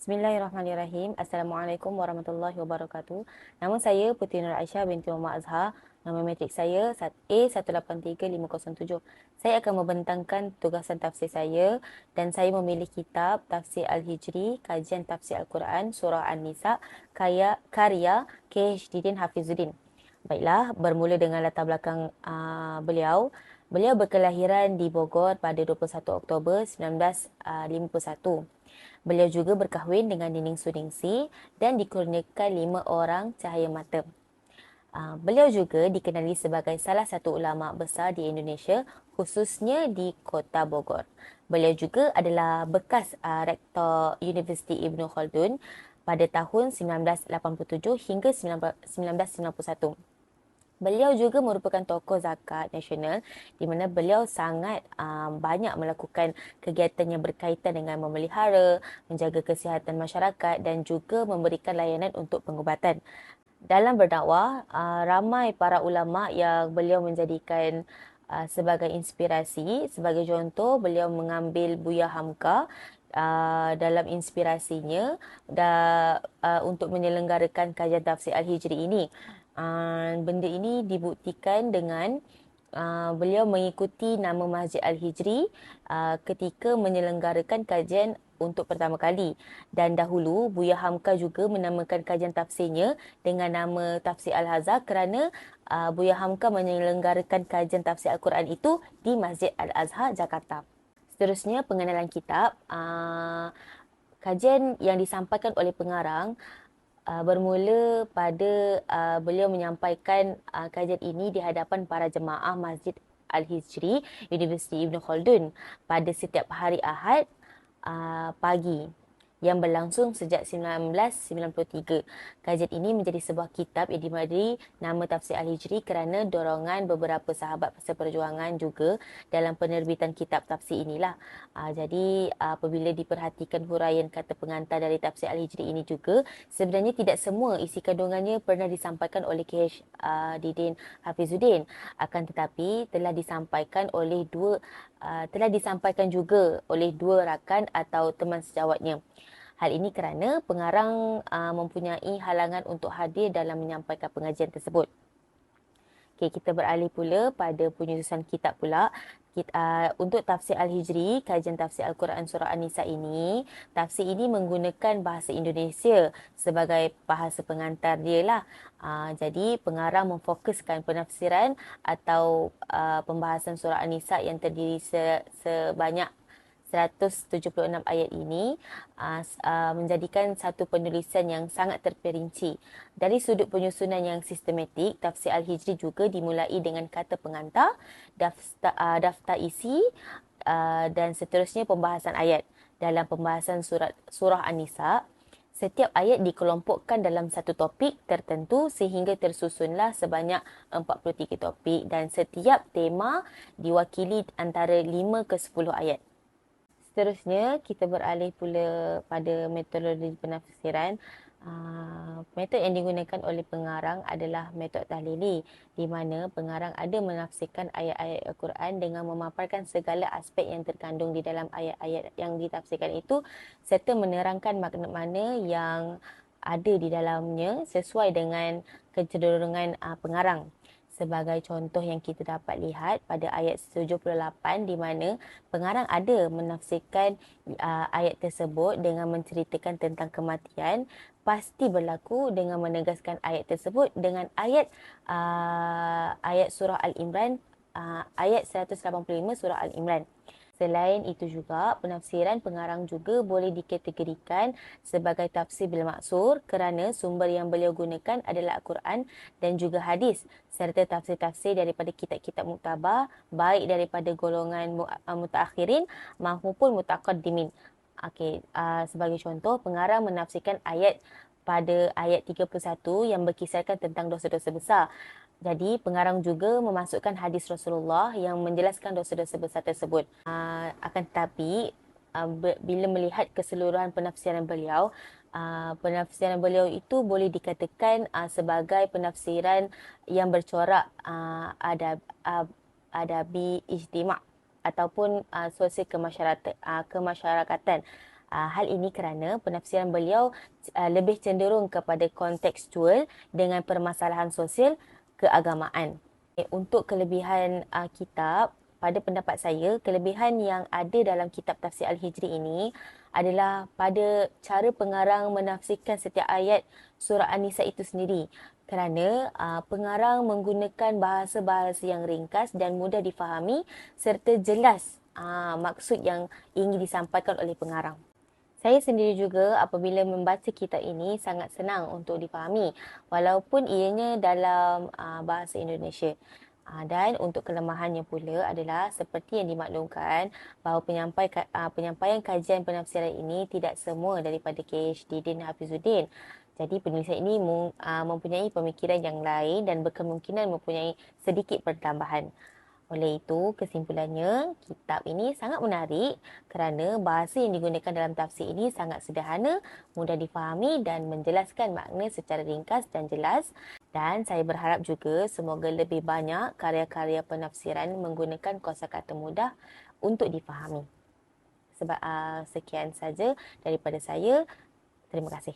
Bismillahirrahmanirrahim. Assalamualaikum warahmatullahi wabarakatuh. Nama saya Putri Nur Aisyah binti Muhammad Azhar. Nama matrik saya A183507. Saya akan membentangkan tugasan tafsir saya dan saya memilih kitab Tafsir Al-Hijri, Kajian Tafsir Al-Quran, Surah An-Nisa, karya KH Didin Hafizuddin. Baiklah, bermula dengan latar belakang beliau. Beliau berkelahiran di Bogor pada 21 Oktober 1951. Beliau juga berkahwin dengan Nining Suningsi dan dikurniakan 5 orang cahaya mata. Beliau juga dikenali sebagai salah satu ulama besar di Indonesia, khususnya di Kota Bogor. Beliau juga adalah bekas rektor Universiti Ibn Khaldun pada tahun 1987 hingga 1991. Beliau juga merupakan tokoh zakat nasional di mana beliau sangat banyak melakukan kegiatan yang berkaitan dengan memelihara, menjaga kesihatan masyarakat dan juga memberikan layanan untuk pengubatan. Dalam berdakwah, ramai para ulama yang beliau menjadikan sebagai inspirasi. Sebagai contoh, beliau mengambil Buya Hamka dalam inspirasinya untuk menyelenggarakan kajian tafsir Al-Hijri ini. Benda ini dibuktikan dengan beliau mengikuti nama Masjid Al-Hijri ketika menyelenggarakan kajian untuk pertama kali. Dan dahulu Buya Hamka juga menamakan kajian tafsirnya dengan nama Tafsir Al-Hazar kerana Buya Hamka menyelenggarakan kajian tafsir Al-Quran itu di Masjid Al-Azhar, Jakarta. Seterusnya, pengenalan kitab. Kajian yang disampaikan oleh pengarang bermula pada beliau menyampaikan kajian ini di hadapan para jemaah Masjid Al-Hijri Universiti Ibn Khaldun pada setiap hari Ahad pagi yang berlangsung sejak 1993. Kajian ini menjadi sebuah kitab yang diberi nama Tafsir Al-Hijri kerana dorongan beberapa sahabat seperjuangan juga dalam penerbitan kitab tafsir inilah. Jadi apabila diperhatikan huraian kata pengantar dari Tafsir Al-Hijri ini juga, sebenarnya tidak semua isi kandungannya pernah disampaikan oleh KH Didin Hafizuddin. Akan tetapi telah disampaikan juga oleh dua rakan atau teman sejawatnya. Hal ini kerana pengarang mempunyai halangan untuk hadir dalam menyampaikan pengajian tersebut. Okay, kita beralih pula pada penyususan kitab pula. Untuk tafsir Al-Hijri, kajian tafsir Al-Quran Surah An-Nisa ini, tafsir ini menggunakan bahasa Indonesia sebagai bahasa pengantar dia lah. Jadi pengarang memfokuskan penafsiran atau pembahasan Surah An-Nisa yang terdiri sebanyak 176 ayat ini menjadikan satu penulisan yang sangat terperinci. Dari sudut penyusunan yang sistematik, tafsir Al-Hijri juga dimulai dengan kata pengantar, daftar isi dan seterusnya pembahasan ayat. Dalam pembahasan surah An-Nisa, setiap ayat dikelompokkan dalam satu topik tertentu sehingga tersusunlah sebanyak 43 topik dan setiap tema diwakili antara 5 ke 10 ayat. Seterusnya, kita beralih pula pada metodologi penafsiran. Metod yang digunakan oleh pengarang adalah metod tahlili, di mana pengarang ada menafsirkan ayat-ayat Al-Quran dengan memaparkan segala aspek yang terkandung di dalam ayat-ayat yang ditafsirkan itu serta menerangkan makna-makna yang ada di dalamnya sesuai dengan kecenderungan pengarang. Sebagai contoh yang kita dapat lihat pada ayat 78 di mana pengarang ada menafsirkan ayat tersebut dengan menceritakan tentang kematian pasti berlaku dengan menegaskan ayat tersebut dengan ayat surah Al-Imran, ayat 185 surah Al-Imran. Selain itu juga, penafsiran pengarang juga boleh dikategorikan sebagai tafsir bil maksur kerana sumber yang beliau gunakan adalah Al-Quran dan juga hadis serta tafsir-tafsir daripada kitab-kitab muktabar baik daripada golongan mutaakhirin maupun mutaqaddimin. Sebagai contoh, pengarang menafsirkan ayat pada ayat 31 yang berkisarkan tentang dosa-dosa besar. Jadi pengarang juga memasukkan hadis Rasulullah yang menjelaskan dosa-dosa besar tersebut. Akan tetapi bila melihat keseluruhan penafsiran beliau, penafsiran beliau itu boleh dikatakan sebagai penafsiran yang bercorak adabi ijtima' ataupun sosial kemasyarakatan. Hal ini kerana penafsiran beliau lebih cenderung kepada kontekstual dengan permasalahan sosial keagamaan. Untuk kelebihan kitab, pada pendapat saya, kelebihan yang ada dalam kitab Tafsir Al-Hijri ini adalah pada cara pengarang menafsirkan setiap ayat surah An-Nisa itu sendiri. Kerana pengarang menggunakan bahasa-bahasa yang ringkas dan mudah difahami serta jelas maksud yang ingin disampaikan oleh pengarang. Saya sendiri juga apabila membaca kitab ini sangat senang untuk difahami walaupun ianya dalam bahasa Indonesia. Dan untuk kelemahannya pula adalah seperti yang dimaklumkan bahawa penyampaian kajian penafsiran ini tidak semua daripada KH Didin Hafizuddin. Jadi penulis ini mempunyai pemikiran yang lain dan berkemungkinan mempunyai sedikit pertambahan. Oleh itu, kesimpulannya, kitab ini sangat menarik kerana bahasa yang digunakan dalam tafsir ini sangat sederhana, mudah difahami dan menjelaskan makna secara ringkas dan jelas. Dan saya berharap juga semoga lebih banyak karya-karya penafsiran menggunakan kosakata mudah untuk difahami. Sekian saja daripada saya. Terima kasih.